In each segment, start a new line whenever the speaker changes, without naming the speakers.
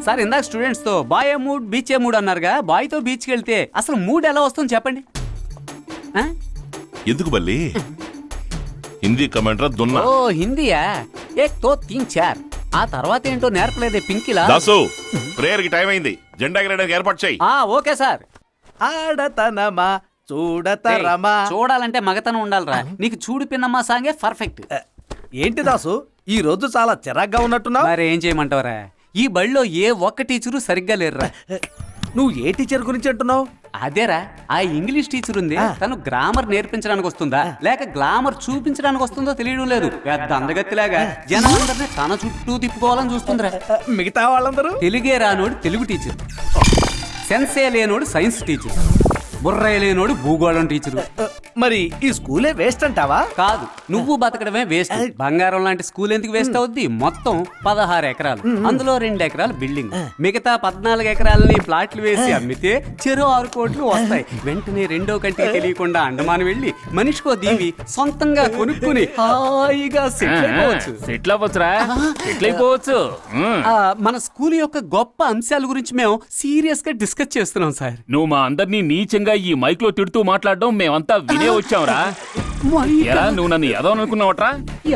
Sir ఇందాక students తో bye ఏ mood beach ఏ mood అన్నారుగా, bye తో బీచ్కి వెళ్తే అసలు మూడ్ ఎలా వస్తుంది చెప్పండి.
ఎందుకు బల్లి హిందీ కమెంటరా దున్నా?
ఓ హిందీయా, ఏక్ తో తీన్ చార్. ఆ తర్వాత ఏంటో నేర్పలేదే పింకిలా.
దాసు ప్రేయర్ కి టైం అయింది, జెండా ఎగరడానికి ఏర్పాటు చేయి.
Okay sir.
ఆడతనమా చూడతరమా.
చూడాలంటే మగతనం ఉండాలిరా. నీకు చూడు పిన్నమ్మా సాంగే పర్ఫెక్ట్.
ఏంటి దాసు ఈ రోజు చాలా చిరాగ్గా ఉన్నట్టున్నావు?
మరి ఏం చేయమంటావరా, ఈ బడిలో ఏ ఒక్క టీచరు సరిగ్గా లేరురా.
నువ్వు ఏ టీచర్ గురించి అంటున్నావు?
అదేరా, ఆ ఇంగ్లీష్ టీచర్ ఉంది, తను గ్రామర్ నేర్పించడానికి వస్తుందా లేక గ్లామర్ చూపించడానికి వస్తుందో తెలియడం లేదు. పెద్ద అందగత్తిలాగా జనాలందరినీ తన చుట్టూ తిప్పుకోవాలని చూస్తుందిరా.
మిగతా వాళ్ళందరూ
తెలుగే రానోడు తెలుగు టీచర్, సెన్సే లేనోడు సైన్స్ టీచర్, బుర్రే లేనోడు భూగోళం టీచరు.
మరి ఈ స్కూలే వేస్ట్ అంటావా?
కాదు, నువ్వు బతకడమే వేస్ట్. బంగారం లాంటి స్కూల్ ఎందుకు వేస్ట్ అవుద్ది? మొత్తం 16 ఎకరాలు, అందులో 2 ఎకరాలు బిల్డింగ్, మిగతా 14 ఎకరాలని ప్లాట్లు వేసి అమ్మితే చెరో 6 కోట్లు వస్తాయి. వెంటనే రెండో కంటికి తెలియకుండా అండమాన్ వెళ్లి మనిషికో దీవి సొంతంగా కొనుక్కుని హాయిగా సెటిల్ అయిపోవచ్చు. మన స్కూల్ యొక్క గొప్ప అంశాల గురించి మేము సీరియస్ గా డిస్కస్ చేస్తున్నాం సార్.
నువ్వు మా అందరినీ నీచంగా ఈ మైక్ లో తిడుతూ మాట్లాడడం మేమంతా వినే వచ్చావురా. ఎలా నువ్వు నన్ను ఏదో అనుకున్నావట్రా?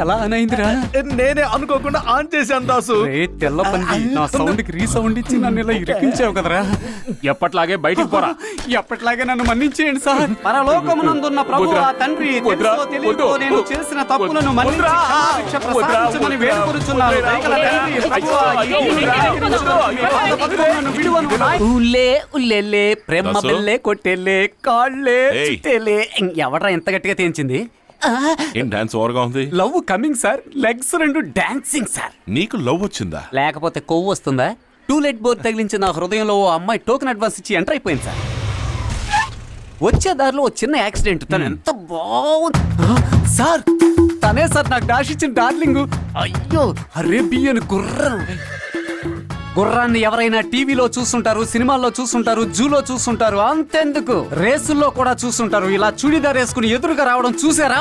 ఎలా అనైందిరా?
నేనే అనుకోకుండా ఆన్ చేశాను దాసు.
తెల్ల పంది, నా సౌండ్ కి రీసౌండ్ ఇచ్చి నన్ను ఇలా ఇరికించావు కదరా.
ఎప్పట్లాగే బయటికి పోరా.
ఎప్పట్లాగే నన్ను మన్నించేయండి సార్. పరలోకమునందున్న ప్రభువా తండ్రి, తెలుసో తెలియకో నేను చేసిన తప్పులను మన్నించి క్షమాభిక్ష ప్రసాదించమని వేడుకొనుచున్నాను. దయగల తండ్రి, ప్రభువా, నన్ను విడువను. ఉల్లే ఉల్లెల్లే ప్రేమ బెల్లే కొట్టెల్లే కాళ్ళే చుట్టేలే. ఎవడ్రా ఎంత గట్టిగా తేంచింది?
ఏం డాన్స్ ఓవర్గా ఉంది?
Love coming sir, legs 2 dancing sir.
నీకు లవ్ వచ్చిందా?
లేకపోతే కొవ్వు వస్తుందా? టూలెట్ బోర్డు తగిలించి నా హృదయంలో ఓ అమ్మాయి టోకెన్ అడ్వాన్స్ ఇచ్చి ఎంటర్ అయిపోయింది సార్. వచ్చే దారిలో ఓ చిన్న యాక్సిడెంట్. తను ఎంత బాగుంది సార్. తనే సార్ నాకు డాష్ ఇచ్చిన డార్లింగ్. అయ్యో, అరేబియన్ గుర్రం. గుర్రాన్ని ఎవరైనా టీవీలో చూస్తుంటారు, సినిమాల్లో చూస్తుంటారు, జూలో చూస్తుంటారు, అంతెందుకు రేసుల్లో కూడా చూస్తుంటారు. ఇలా చుడిదార్ వేసుకుని ఎదురుగా రావడం చూసారా?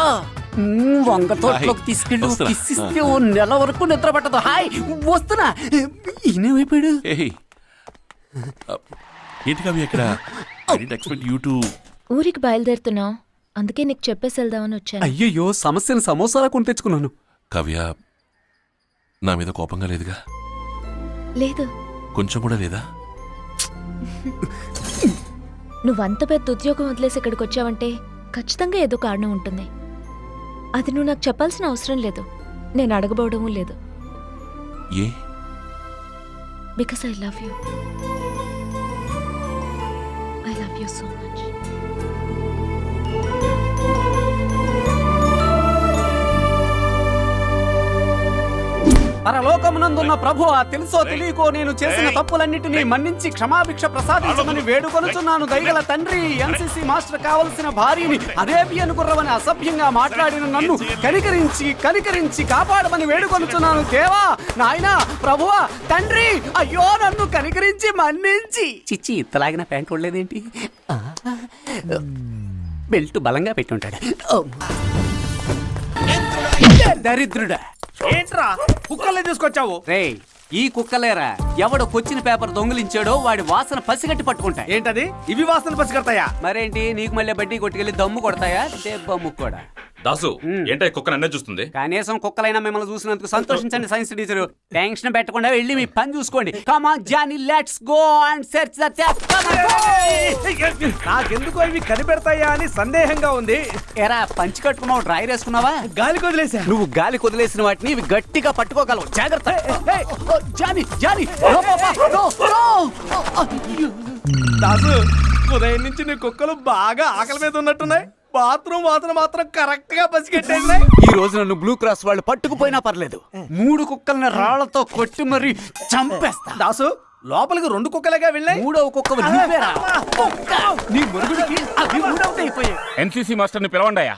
వంగ తోటలోకి తీసుకెళ్ళి కిసిస్తే ఓ నెల వరకు నిద్ర పట్టదు. హాయ్ వస్తున్నా. ఈయనేమైపోయాడు?
ఏంటి కవి ఎక్కడ?
ఊరికి బయలుదేరుతున్నావు, అందుకే నీకు చెప్పేసి వెళ్దామని వచ్చాను.
అయ్యయ్యో, సమస్యను సమోసాలా కొని తెచ్చుకున్నాను.
కవ్య నా మీద కోపంగా లేదుగా?
లేదు.
కొంచెం కూడా లేదా?
నువ్వంత పెద్ద ఉద్యోగం వదిలేసి ఇక్కడికి వచ్చావంటే ఖచ్చితంగా ఏదో కారణం ఉంటుంది. అది నువ్వు నాకు చెప్పాల్సిన అవసరం లేదు, నేను అడగబోవడమూ లేదు.
ఏ?
Because I love you. I love you so much.
పరలోకమునందున్న ప్రభువా, తెలుసో తెలియకో నేను చేసిన తప్పులన్నిటినీ మన్నించి క్షమాభిక్ష ప్రసాదించమని వేడుకొనుచున్నాను. దయగల తండ్రి, ఎన్సీసీ మాస్టర్ కావలసిన భార్యని అరేబియన్ గుర్రమని అసభ్యంగా మాట్లాడిన నన్ను కనికరించి కాపాడమని వేడుకొనుచున్నాను. దేవా, నాయనా, ప్రభువా, తండ్రి, అయ్యో నన్ను కనికరించి మన్నించి. చిచ్చి, ఇంతలాగిన ప్యాంట్ ఉండలేదేంటి? బెల్ట్ బలంగా పెట్టి ఉంటాడు. దరిద్రుడా,
ఏంట్రా కుక్కల్ని తీసుకొచ్చావు?
రేయ్, ఈ కుక్కలేరా ఎవడు కొచ్చిన పేపర్ దొంగిలించాడో వాడి వాసన పసిగట్టి పట్టుకుంటా.
ఏంటది? ఇవి వాసన పసిగడతాయా?
మరేంటి, నీకు మళ్ళీ బడ్డీ కొట్టుకెళ్ళి దమ్ము కొడతాయా? దెబ్బమ్ము కూడా.
దాసు, ఏంటో కుక్క నన్నే చూస్తుంది.
కనీసం కుక్కలైనా మిమ్మల్ని చూసినందుకు సంతోషించండి సైన్స్ టీచరు. టెన్షన్ పెట్టకుండా వెళ్ళి మీ పని చూసుకోండి. Come on Johnny, let's go and search the theft.
నాకెందుకో ఇవి కనిపెడతాయా అని సందేహంగా ఉంది.
ఎరా, పంచి కట్టుకున్నావు, డ్రైర్ వేసుకున్నావా?
గాలికి వదిలేసా.
నువ్వు గాలి కొదిలేసిన వాటిని ఇవి గట్టిగా పట్టుకోగలవు. జాగ్రత్త. జానీ, జానీ,
దాసు, ఉదయం నుంచి నీ కుక్కలు బాగా ఆకలి మీద ఉన్నట్టున్నాయి. బాత్రూమ్ వాసన మాత్రం కరెక్ట్ గా పసిగట్టాయి.
ఈ రోజు నన్ను బ్లూ క్రాస్ వాళ్ళు పట్టుకుపోయినా పర్లేదు, 3 కుక్కల్ని రాళ్లతో కొట్టి మరీ చంపేస్తా.
దాసు, లోపలికి 2 కుక్కలుగా వెళ్ళాయి.
3వ కుక్క నువ్వేరా? నీ మురుగుడికి అవి 3 అయిపోయాయి.
ఎన్సీసీ మాస్టర్ ని పిలవండియా.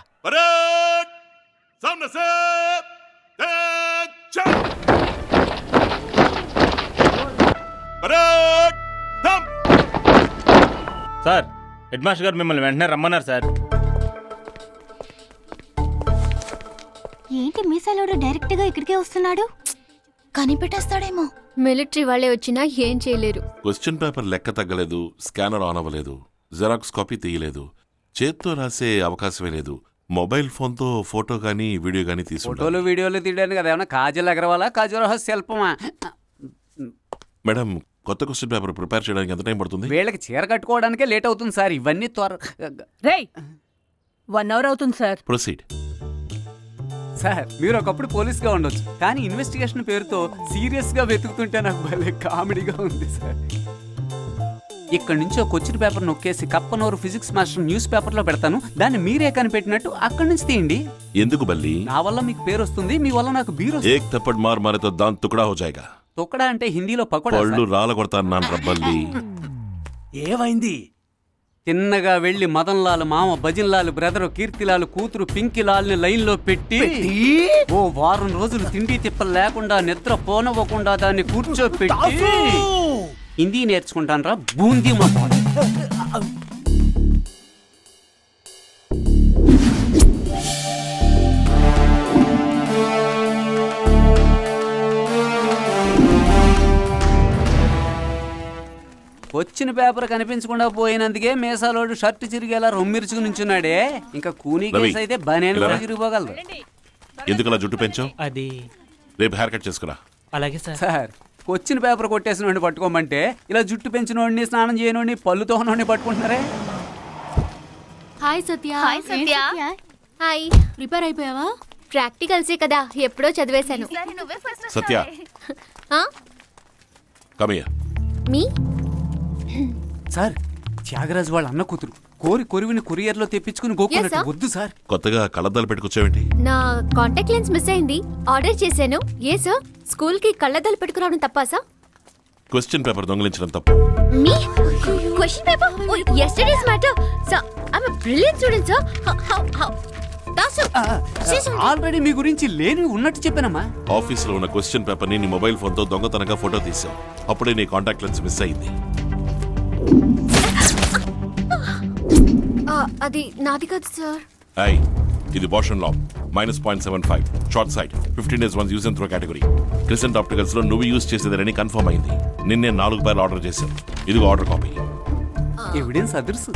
సార్, హెడ్ మాస్టర్ గారు మిమ్మల్ని వెంటనే రమ్మన్నారు సార్.
ఏంటి మీసాలోడు డైరెక్ట్ గా ఇక్కడికే వస్తున్నాడు?
కనిపెట్టేస్తాడేమో.
మిలిటరీ వాళ్ళే వచ్చినా ఏం చేయలేరు.
క్వశ్చన్ పేపర్ లెక్క తగ్గలేదు, స్కానర్ ఆన్ అవ్వలేదు, జెరాక్స్ కాపీ తీయలేదు, చేత్తో రాసే అవకాశమే లేదు. మొబైల్ ఫోన్తో ఫోటో గానీ వీడియో గానీ
ఫోటోలు
తీసుకుంటారు.
వీడియోలు తీయడానికి కదా ఏమన్నా కాజల్ అగర్వాలా కాజల్ శిల్పమా?
మేడం, కొత్త క్వశ్చన్ పేపర్ ప్రిపేర్ చేయడానికి ఎంత టైం పడుతుంది?
వీళ్ళకి చీర కట్టుకోవడానికే లేట్ అవుతుంది సార్. ఇవన్నీ
రేయ్ 1 అవర్ అవుతుంది సార్.
ప్రొసీడ్.
సార్ మీరు ఒకప్పుడు పోలీస్గా ఉండొచ్చు, కానీ ఇన్వెస్టిగేషన్ పేరుతో సీరియస్గా వెతుకుతుంటే నాకు భలే కామెడీగా ఉంది సార్. ఇక్కడ నుంచి ఒక క్వశ్చన్ పేపర్ నొక్కేసి కప్పనూరు ఫిజిక్స్ మాస్టర్ న్యూస్ పేపర్లో పెడతాను, దాన్ని మీరే కనిపెట్టినట్టు అక్కడి నుంచి తీయండి.
ఎందుకు బల్లి?
నా వల్ల మీకు పేరు వస్తుంది, మీ వల్ల నాకు బీర్ వస్తుంది.
ఏక్ తప్పడ్ మార్ మారే తో దాన్ తుకడా హో జాయేగా.
తొక్కడా అంటే హిందీలో పకోడా
పళ్ళు
సార్.
రాలగొడతాను రబ్బల్లి.
ఏమైంది?
తిన్నగా వెళ్లి మదన్ లాల్ మామ భజన్ లాల్ బ్రదర్ కీర్తిలాల్ కూతురు పింకి లాల్ ని లైన్ లో పెట్టి ఓ వారం రోజులు తిండి తిప్పలు లేకుండా నిద్ర పోనవ్వకుండా దాన్ని కూర్చోపెట్టి హిందీ నేర్చుకుంటాను రా బూందీ మొత్తం. వచ్చిన పేపర్ కనిపించకుండా పోయినందుకే మేసాలోడు షర్ట్ చిరిగేలా రొమ్మిరుచుకు నుంచున్నాడే. ఇంకా కూనీ కేసు అయితే బనేను కూడా చిరిగిపోగలదు.
ఎందుకు అలా జుట్టు పెంచావు?
అది
రేపు హెయిర్ కట్ చేసుకురా.
అలాగే సార్.
సార్ వచ్చిన పేపర్ కొట్టేసిన వాడిని పట్టుకోమంటే ఇలా జుట్టు పెంచిన వాడిని స్నానం చేయనోడిని పళ్ళుతో ఉన్నోడిని పట్టుకుంటున్నారే.
Hi Satya.
Hi Satya.
Hi. Prepare అయిపోయావా? ప్రాక్టికల్సే కదా, ఎప్పుడో చదివేశాను.
Satya, come here.
మీ
సార్ త్యాగరాజు వాళ్ళ అన్న కూతురు కోరి కొరివిని కొరియర్లో తెప్పించుకుని గోకున్నట్టు
Yes, sir.
వద్దు సార్.
కొత్తగా కళ్ళద్దాలు పెట్టుకొచ్చావేంటి?
నా కాంటాక్ట్ లెన్స్ మిస్ అయింది, ఆర్డర్ చేశాను. ఏ సార్, స్కూల్ కి కళ్ళద్దాలు పెట్టుకురావడం తప్పా సార్?
క్వశ్చన్ పేపర్ దొంగిలించడం తప్పు.
మీ question paper yesterday's matter sir. I'm a brilliant student sir. How Dasu
already మీ గురించి లేని ఉన్నట్టు చెప్పానమ్మా.
ఆఫీసులో ఉన్న క్వశ్చన్ పేపర్ ని నీ మొబైల్ ఫోన్ తో దొంగతనంగా ఫోటో తీసావు. అప్పుడే నీ కాంటాక్ట్ లెన్స్ మిస్ అయింది.
అది నాది కాదు సార్.
ఐ ఇది బాషన్ లా -0.75 short site 15 days once use and throw category. Crescent opticals లో నువ్వు యూజ్ చేసేదని కన్ఫర్మ్ అయింది. నిన్నే 4 బార్లు ఆర్డర్ చేశాను. ఇదిగో order copy.
Evidence others.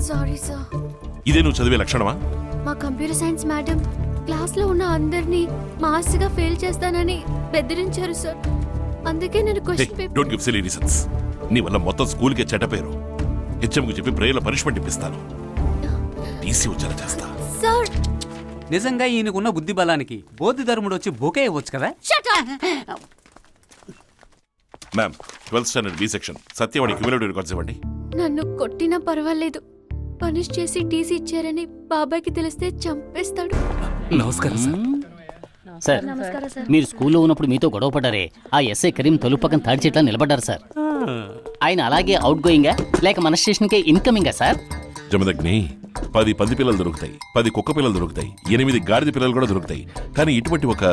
Sorry sir.
ఇదే నువ్వు చదివే లక్షణమా?
మా కంప్యూటర్ సైన్స్ మేడం క్లాస్ లో ఉన్న అందరినీ మాస్ గా ఫెయిల్ చేస్తానని బెదిరించారు సార్. అందుకే నేను question paper
don't give silly reasons. నీ వల్ల మొత్తం స్కూల్ కే చెడ్డ పేరు. హెచ్ఎంకు చెప్పి ప్రేయర్లో పనిష్మెంట్ ఇప్పిస్తాను. టీసీ వచ్చేలా చేస్తా.
సార్
నిజంగా ఈయనకున్న బుద్ధి బలానికి బోధి ధర్ముడు వచ్చి బొకే ఇవ్వచ్చు కదా.
Ma'am, 12th standard B section Satyavadi cumulative records ఇవ్వండి.
నన్ను కొట్టినా పర్వాలేదు, పనిష్ చేసి టీసీ ఇచ్చారని బాబాయ్కి తెలిస్తే చంపేస్తాడు.
నమస్కారం సార్.
సార్ మీరు స్కూల్లో ఉన్నప్పుడు మీతో గొడవ పడ్డారే, ఆ ఎస్ఐ కరీం తలుపు పక్కన తాడి చెట్లా నిలబడ్డారు సార్. ఆయన అలాగే అవుట్ గోయింగా లేక మన స్టేషన్కే ఇన్కమింగా సార్?
జమదగ్ని 10 పంది పిల్లలు దొరుకుతాయి, 10 కుక్క పిల్లలు దొరుకుతాయి, 8 గాడిద పిల్లలు కూడా దొరుకుతాయి. కానీ ఇటువంటి ఒక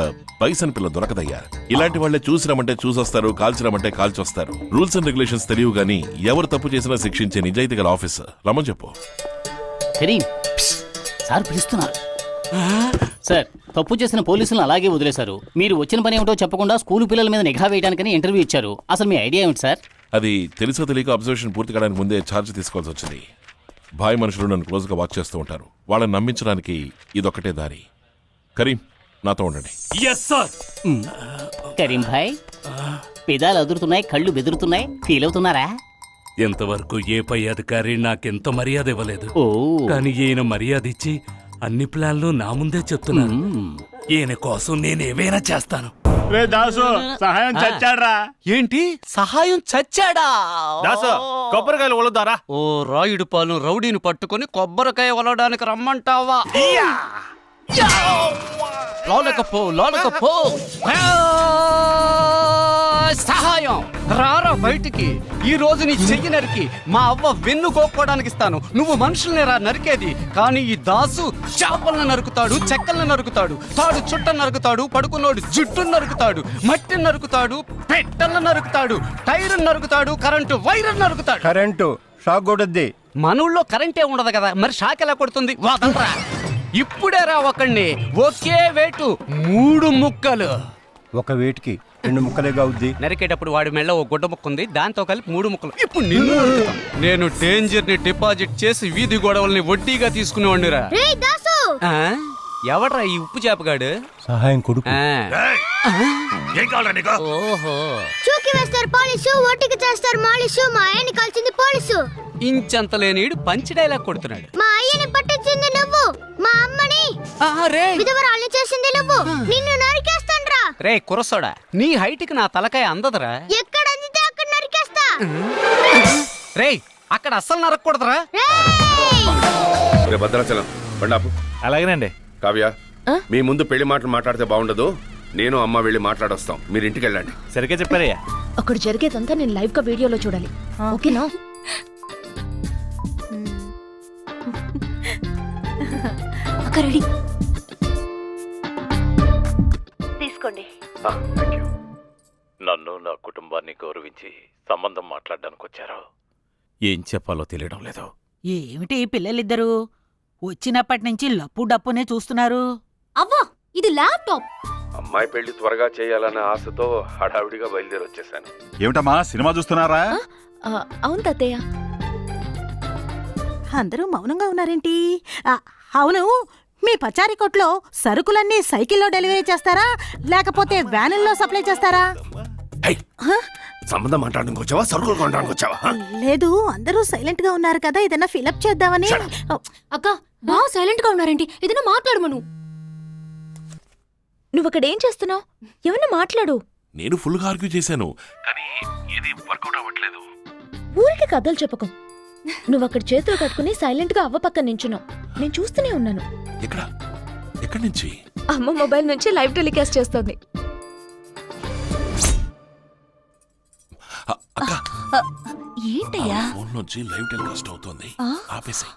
బైసన్ పిల్ల దొరకదయ్యా. ఇలాంటి వాళ్ళే చూసినామంటే చూసొస్తారు, కాల్చినామంటే కాల్చొస్తారు. రూల్స్ అండ్ రెగ్యులేషన్స్ తెలియవు గానీ ఎవరు తప్పు చేసినా శిక్షించే నిజాయితీ గల ఆఫీసర్. రమ్మని చెప్పు.
కరీం సార్ పిలుస్తున్నారు. సార్ తప్పు చేసిన పోలీసులను అలాగే వదిలేశారు. మీరు వచ్చిన పని ఏమిటో చెప్పకుండా స్కూల్ పిల్లల మీద నిఘా వేయడానికని ఇంటర్వ్యూ ఇచ్చారు. అసలు మీ ఐడియా ఏమిటి సార్?
అది తెలుసో తెలియక అబ్జర్వేషన్ పూర్తి కావడానికి ముందే ఛార్జ్ తీసుకోవాల్సి వచ్చింది. భాయ్ మనుషులు నన్ను క్లోజ్గా వాచ్ చేస్తూ ఉంటారు. వాళ్ళని నమ్మించడానికి ఇదొక్కటే దారి. కరీం నాతో ఉండండి.
కరీం భాయ్ పెదాలు అదురుతున్నాయి, కళ్ళు బెదురుతున్నాయి, ఫీల్ అవుతున్నారా?
ఇంతవరకు ఏ పై అధికారి నాకెంత మర్యాద ఇవ్వలేదు.
ఓ
కానీ ఈయన మర్యాద ఇచ్చి అన్ని ప్లాన్లు నా ముందే చెప్తున్నాను. ఈయన కోసం నేను ఏవైనా చేస్తాను.
దాసు సహాయం చచ్చాడ్రా.
ఏంటి సహాయం చచ్చాడా?
దాసు కొబ్బరికాయలు ఒలుదారా.
ఓ రాయుడు పాలు రౌడీని పట్టుకొని కొబ్బరికాయ ఒలవడానికి రమ్మంటావా? లోనకపో లోనకపో. సహాయం రారా బయటికి. ఈ రోజు నీ చెయ్యి నరికి మా అవ్వ వెన్ను కోక్కోవడానికి ఇస్తాను. నువ్వు మనుషుల్ని రా నరికేది, కానీ ఈ దాసు చేపలను నరుకుతాడు, చెక్కలను నరుకుతాడు, తాడు చుట్ట నరుకుతాడు, పడుకున్నోడు జుట్టును నరుకుతాడు, మట్టిని నరుకుతాడు, పెట్టలను నరుకుతాడు, టైరు నరుకుతాడు, కరెంటు వైరు నరుకుతాడు.
కరెంటు షాక్ కొడుద్ది.
మన ఊళ్ళో కరెంటే ఉండదు కదా, మరి షాక్ ఎలా కొడుతుంది? వాదంట్రా. ఇప్పుడే రా ఒకడిని ఒకే వేటు 3 ముక్కలు.
ఒక వేటికి 2 ముక్కలేగా అవుద్ది.
నరికేటప్పుడు వాడి మెళ్ళ ఓ గుడ్డ ముక్క ఉంది, దాంతో కలిపి 3 ముక్కలు. ఇప్పుడు నిన్ను నరుకుతాం. నేను డేంజర్ ని డిపాజిట్ చేసి వీధి గొడవల్ని వడ్డీగా తీసుకునేవాడిరా.
రేయ్ దాసు,
ఎవడ్రా ఈ ఉప్పు చేపగాడు?
సహాయం కొడుకు.
ఏం కావాలా నీకు?
ఓహో,
చూకి వేస్తారు పోలీసు, ఓటికి చేస్తారు మాలిసు. మా ఆయన్ని కాల్చింది పోలీసు.
ఇంచంత లేనీడు పంచి డైలాగ్ కొడుతున్నాడు.
మా అయ్యని పట్టించింది నువ్వు, మా అమ్మని
రే
విధవరాల్ని చేసింది నువ్వు. నిన్ను నరికేస్తాన్రా.
రే కురసోడా, నీ హైట్ కి నా తలకాయ అందదురా.
ఎక్కడ అందితే అక్కడ నరికేస్తా.
రే అక్కడ అస్సలు నరకూడదురా.
రేయ్!
భద్రాచలం బండాపు.
అలాగేనండి.
కావ్య, మీ ముందు పెళ్లి మాటలు మాట్లాడితే బాగుండదు. నేను అమ్మ వెళ్ళి మాట్లాడొస్తాం, మీరు ఇంటికి వెళ్ళండి.
సరిగ్గా చెప్పారయ్యా.
అక్కడ జరిగేదంతా నేను లైవ్ గా వీడియోలో చూడాలి. ఓకేనా? అక్క రెడీ. తీసుకోండి.
నన్ను నా కుటుంబాన్ని గౌరవించి సంబంధం మాట్లాడడానికి వచ్చారు. ఏం చెప్పాలో తెలియడం లేదు.
ఏమిటి పిల్లలిద్దరూ వచ్చినప్పటి నుంచి లప్పు డప్పునే చూస్తున్నారు?
అవ్వా, ఇది ల్యాప్టాప్.
అమ్మాయి పెళ్లి త్వరగా చేయాలన్న ఆశతో హడావిడిగా బయలుదేరి వచ్చేసాను.
ఏమిటమ్మా సినిమా చూస్తున్నారా?
అవును తాతయ్య.
అందరూ మౌనంగా ఉన్నారేంటి? అవును, మీ పచారీ కొట్లో సరుకులన్నీ సైకిల్లో డెలివరీ చేస్తారా లేకపోతే వ్యానుల్లో సప్లై చేస్తారా?
సంబంధం మాట్లాడడానికి వచ్చావా, సరుకులు కొనడానికి వచ్చావా?
లేదు, అందరూ సైలెంట్ గా ఉన్నారు కదా, ఏదైనా ఫిలప్ చేద్దామని.
అక్క బా సైలెంట్ గా ఉన్నారేంటి? ఏదైనా మాట్లాడమను.
నువ్వు అక్కడ ఏం చేస్తున్నావు? ఏమన్నా మాట్లాడు.
నేను ఫుల్ గా ఆర్గ్యూ చేశాను, కానీ ఏది వర్కౌట్ అవ్వట్లేదు.
ఊరికి కథలు చెప్పకు. నువ్వు అక్కడ చేతులు కట్టుకుని సైలెంట్ గా అవ్వ పక్కన నించున్నావు. నేను చూస్తూనే ఉన్నాను.
ఎక్కడి నుంచి?
అమ్మ మొబైల్ నుంచి లైవ్ టెలికాస్ట్ చేస్తోంది. ఏంటయ్యా?
ఫోన్ నుంచి లైవ్ టెలికాస్ట్ అవుతోంది, ఆపేసి.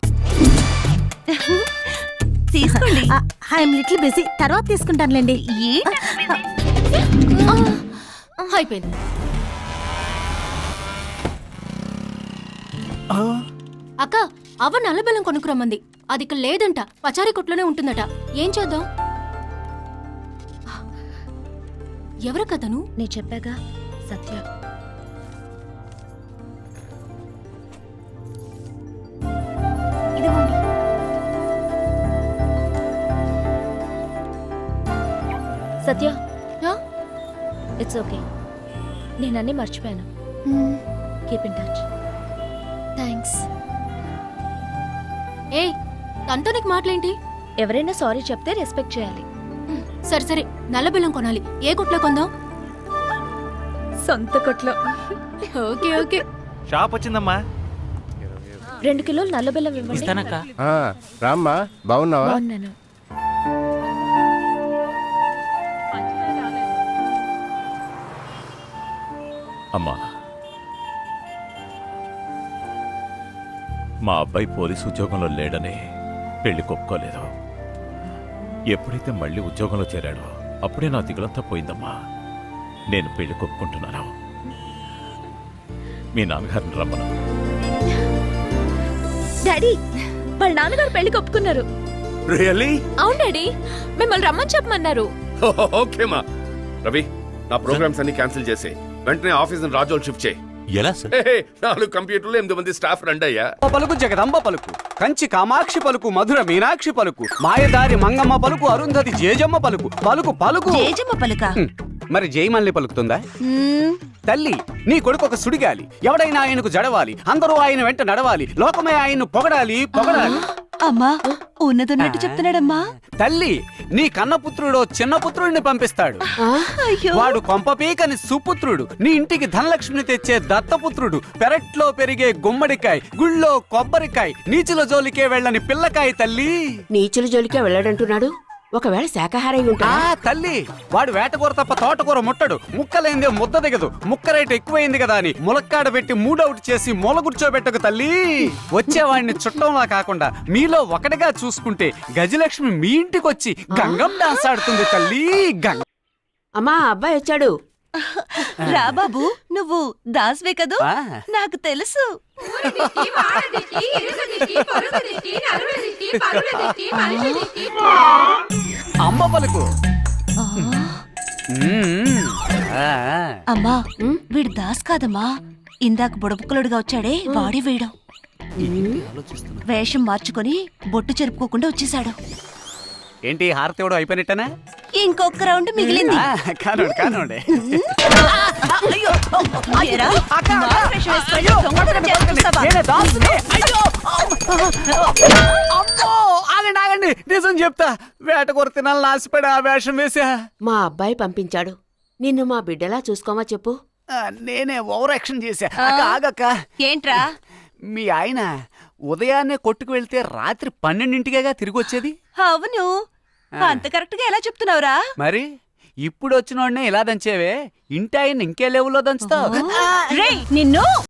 తీసుకోండి. ఐఎమ్ లిటిల్ బిజీ, తర్వాత తీసుకుంటానులేండి.
అయిపోయింది. అక్క అవ్వ నల్లబెల్లం కొనుక్కురమ్మంది. అది ఇక్కడ లేదంట, పచారీ కొట్లోనే ఉంటుందట. ఏం చేద్దాం? ఎవరు కథను?
నీ చెప్పాగా, సత్య.
ఇదిగోండి.
సత్య, ఇట్స్ ఓకే. నేనన్నీ మర్చిపోయాను. Keep in touch.
థ్యాంక్స్. ఏయ్, తనతో నీకు మాటలేంటి?
ఎవరైనా సారీ చెప్తే రెస్పెక్ట్ చేయాలి.
సరే సరే, నల్లబెల్లం కొనాలి. ఏ కొట్లో కొందాం?
సొంత కొట్లో.
Okay okay.
షాప్ వచ్చిందమ్మా.
2 కిలోలు నల్లబెల్లం ఇవ్వండి.
రామ్మా, బాగున్నావా?
బాగున్నాను.
అమ్మా, మా అబ్బాయి పోలీసు ఉద్యోగంలో లేడని పెళ్లి కొప్పుకోలేదు. ఎప్పుడైతే మళ్ళీ ఉద్యోగంలో చేరాడో అప్పుడే నా దిగులంతా పోయిందమ్మా. నేను పెళ్లి కొప్పుకుంటున్నాను. మీ నాన్నగారిని రమ్మను.
డాడీ, వాళ్ళ నాన్నగారు పెళ్లికి ఒప్పుకున్నారు.
రియల్లీ?
అవును డాడీ, మిమ్మల్ని రమ్మని చెప్పమన్నారు.
ఓకే మా రవి, నా ప్రోగ్రామ్స్ అన్ని క్యాన్సిల్ చేసి వెంటనే ఆఫీస్ రాజోల్ షిఫ్ట్ చేయి.
ఎలా సార్?
4 కంప్యూటర్లు 8 మంది స్టాఫ్ రండి అయ్యా.
పలుకు జగదంబ పలుకు, కంచి కామాక్షి పలుకు, మధుర మీనాక్షి పలుకు, మాయదారి మంగమ్మ పలుకు, అరుంధతి జేజమ్మ పలుకు. పలుకు పలుకు.
జేజమ్మ పలుక.
మరి జయమల్ని పలుకుతుందా? తల్లి, నీ కొడుకు ఒక సుడిగాలి. ఎవడైనా ఆయనకు జడవాలి, అందరూ ఆయన వెంట నడవాలి, లోకమే ఆయన్ను పొగడాలి పొగడాలి.
అమ్మా, ఉన్నదన్నట్టు చెప్తున్నాడమ్మా.
తల్లి, నీ కన్నపుత్రుడో చిన్న పుత్రుడిని పంపిస్తాడు. వాడు కొంపపీకని సుపుత్రుడు, నీ ఇంటికి ధనలక్ష్మిని తెచ్చే దత్తపుత్రుడు, పెరట్లో పెరిగే గుమ్మడికాయ, గుళ్ళో కొబ్బరికాయ, నీచుల జోలికే వెళ్ళని పిల్లకాయ. తల్లి,
నీచుల జోలికే వెళ్ళడంటున్నాడు. ఒకవేళ శాకాహారం ఉంటా?
తల్లి, వాడు వేటకూర తప్ప తోటకూర ముట్టడు. ముక్కలేందే ముద్ద దిగదు. ముక్క రేటు ఎక్కువైంది కదా అని ములక్కాడ పెట్టి మూడౌట్ చేసి మూల కూర్చోబెట్టకు తల్లి. వచ్చేవాడిని చుట్టంలా కాకుండా మీలో ఒకటిగా చూసుకుంటే గజలక్ష్మి మీ ఇంటికి వచ్చి గంగం డాన్స్ ఆడుతుంది తల్లి.
అమ్మా, అబ్బాయి వచ్చాడు.
రా బాబు, నువ్వు దాస్వే కదూ? నాకు తెలుసు.
అమ్మ పలుకు.
అమ్మా వీడు దాస్ కాదమ్మా, ఇందాక బుడబుక్కలుడుగా వచ్చాడే వాడే వీడు. వేషం మార్చుకొని బొట్టు చెరుపుకోకుండా వచ్చేసాడు.
ఏంటి హారతి ఇవ్వడం అయిపోయినట్టనా?
ఇంకొక రౌండ్ మిగిలింది.
కానండి కానండి.
ఏరా, మారు వేషం వేసుకొని దొంగతనం చేస్తున్నావా?
ఆగండి ఆగండి, నిజం చెప్తా. వేటకొర తినాలని ఆశపడి ఆ వేషం వేసా.
మా అబ్బాయి పంపించాడు. నిన్ను మా బిడ్డలా చూసుకోమా చెప్పు.
నేనే ఓవర్ యాక్షన్ చేశా. ఆగక్క,
ఏంట్రా?
మీ ఆయన ఉదయాన్నే కొట్టుకు వెళ్తే రాత్రి 12ంటికేగా తిరిగి వచ్చేది.
అవును, అంత కరెక్ట్ గా ఎలా చెప్తున్నావురా?
మరి ఇప్పుడు వచ్చినోడ్నే ఇలా దంచేవే, ఇంటి ఆయన ఇంకే లెవెల్లో దంచుతావు.
నిన్ను